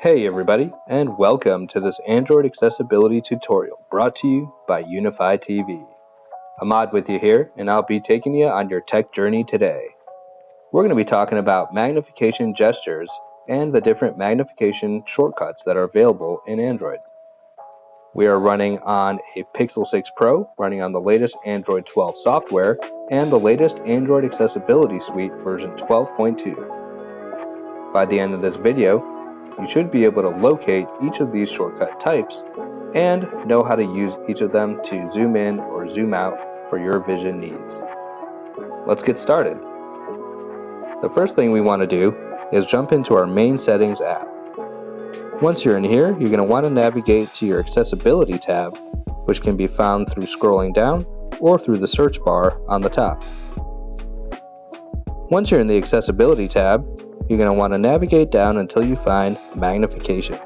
Hey everybody, and welcome to this Android accessibility tutorial brought to you by Unify TV. Ahmad with you here, and I'll be taking you on your tech journey today. We're going to be talking about magnification gestures and the different magnification shortcuts that are available in Android. We are running on a Pixel 6 Pro, running on the latest Android 12 software, and the latest Android Accessibility Suite version 12.2. By the end of this video, you should be able to locate each of these shortcut types and know how to use each of them to zoom in or zoom out for your vision needs. Let's get started. The first thing we want to do is jump into our main settings app. Once you're in here, you're going to want to navigate to your accessibility tab, which can be found through scrolling down or through the search bar on the top. Once you're in the accessibility tab, you're going to want to navigate down until you find Magnification.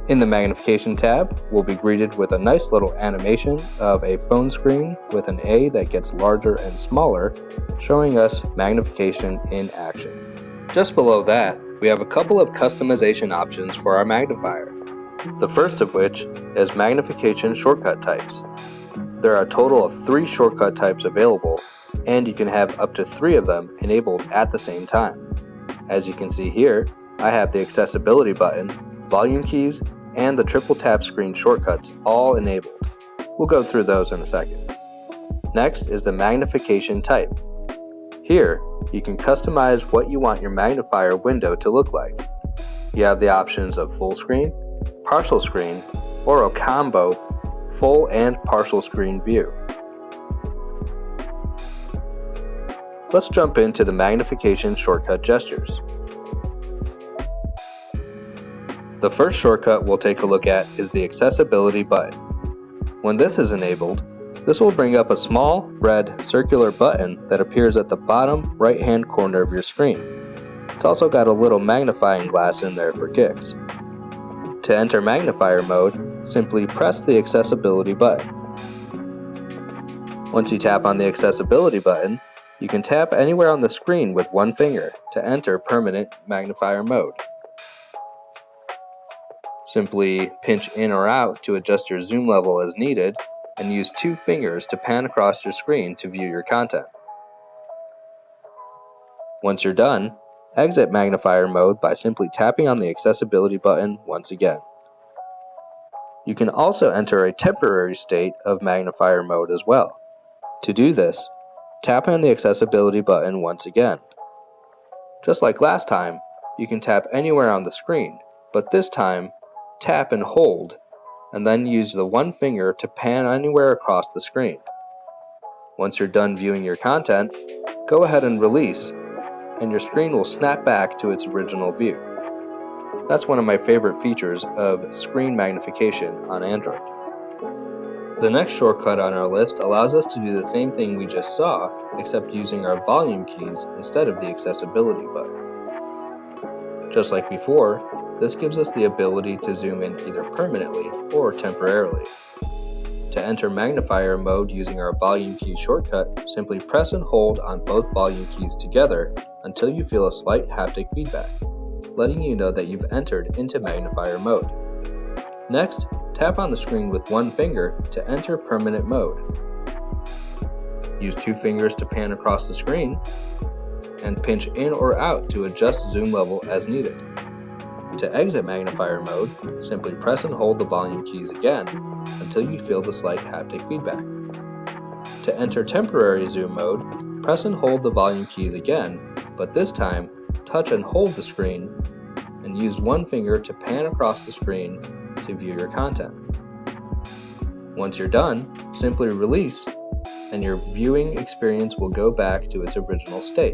In the Magnification tab, we'll be greeted with a nice little animation of a phone screen with an A that gets larger and smaller, showing us magnification in action. Just below that, we have a couple of customization options for our magnifier. The first of which is magnification shortcut types. There are a total of 3 shortcut types available, and you can have up to 3 of them enabled at the same time. As you can see here, I have the accessibility button, volume keys, and the triple tap screen shortcuts all enabled. We'll go through those in a second. Next is the magnification type. Here, you can customize what you want your magnifier window to look like. You have the options of full screen, partial screen, or a combo full and partial screen view. Let's jump into the magnification shortcut gestures. The first shortcut we'll take a look at is the accessibility button. When this is enabled, this will bring up a small red circular button that appears at the bottom right-hand corner of your screen. It's also got a little magnifying glass in there for kicks. To enter magnifier mode, simply press the accessibility button. Once you tap on the accessibility button, you can tap anywhere on the screen with one finger to enter permanent magnifier mode. Simply pinch in or out to adjust your zoom level as needed, and use 2 fingers to pan across your screen to view your content. Once you're done, exit magnifier mode by simply tapping on the accessibility button once again. You can also enter a temporary state of magnifier mode as well. To do this, tap on the accessibility button once again. Just like last time, you can tap anywhere on the screen, but this time, tap and hold, and then use the one finger to pan anywhere across the screen. Once you're done viewing your content, go ahead and release, and your screen will snap back to its original view. That's one of my favorite features of screen magnification on Android. The next shortcut on our list allows us to do the same thing we just saw, except using our volume keys instead of the accessibility button. Just like before, this gives us the ability to zoom in either permanently or temporarily. To enter magnifier mode using our volume key shortcut, simply press and hold on both volume keys together until you feel a slight haptic feedback, letting you know that you've entered into magnifier mode. Next, tap on the screen with one finger to enter permanent mode. Use 2 fingers to pan across the screen, and pinch in or out to adjust zoom level as needed. To exit magnifier mode, simply press and hold the volume keys again until you feel the slight haptic feedback. To enter temporary zoom mode, press and hold the volume keys again, but this time, touch and hold the screen, and use one finger to pan across the screen to view your content. Once you're done, simply release, and your viewing experience will go back to its original state.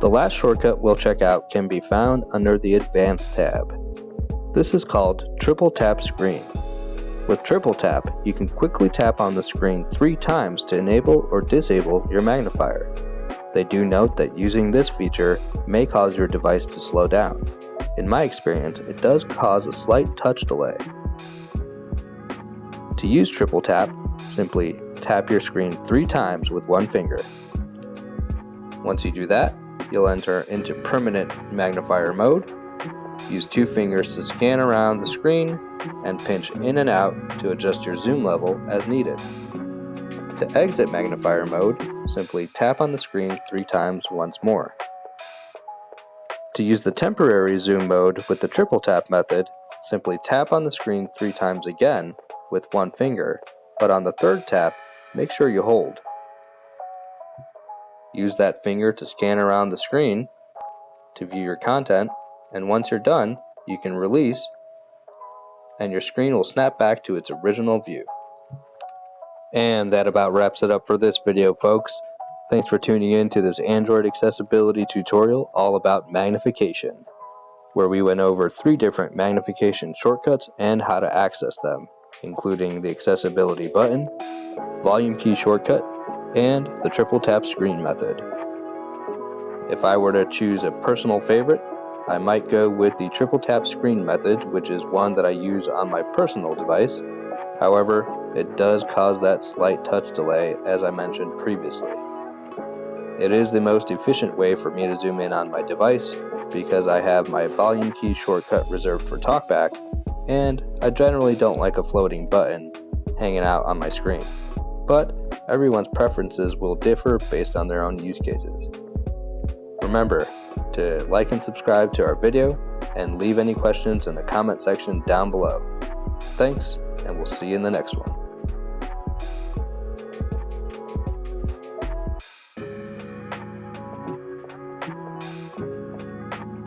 The last shortcut we'll check out can be found under the Advanced tab. This is called Triple Tap Screen. With Triple Tap, you can quickly tap on the screen 3 times to enable or disable your magnifier. They do note that using this feature may cause your device to slow down. In my experience, it does cause a slight touch delay. To use Triple Tap, simply tap your screen 3 times with one finger. Once you do that, you'll enter into permanent magnifier mode. Use 2 fingers to scan around the screen and pinch in and out to adjust your zoom level as needed. To exit magnifier mode, simply tap on the screen 3 times once more. To use the temporary zoom mode with the triple tap method, simply tap on the screen 3 times again with 1 finger, but on the 3rd tap, make sure you hold. Use that finger to scan around the screen to view your content, and once you're done, you can release and your screen will snap back to its original view. And that about wraps it up for this video, folks. Thanks for tuning in to this Android accessibility tutorial all about magnification, where we went over 3 different magnification shortcuts and how to access them, including the accessibility button, volume key shortcut, and the triple tap screen method. If I were to choose a personal favorite, I might go with the triple tap screen method, which is one that I use on my personal device. However, it does cause that slight touch delay, as I mentioned previously. It is the most efficient way for me to zoom in on my device because I have my volume key shortcut reserved for talkback, and I generally don't like a floating button hanging out on my screen. But everyone's preferences will differ based on their own use cases. Remember to like and subscribe to our video and leave any questions in the comment section down below. Thanks, and we'll see you in the next one.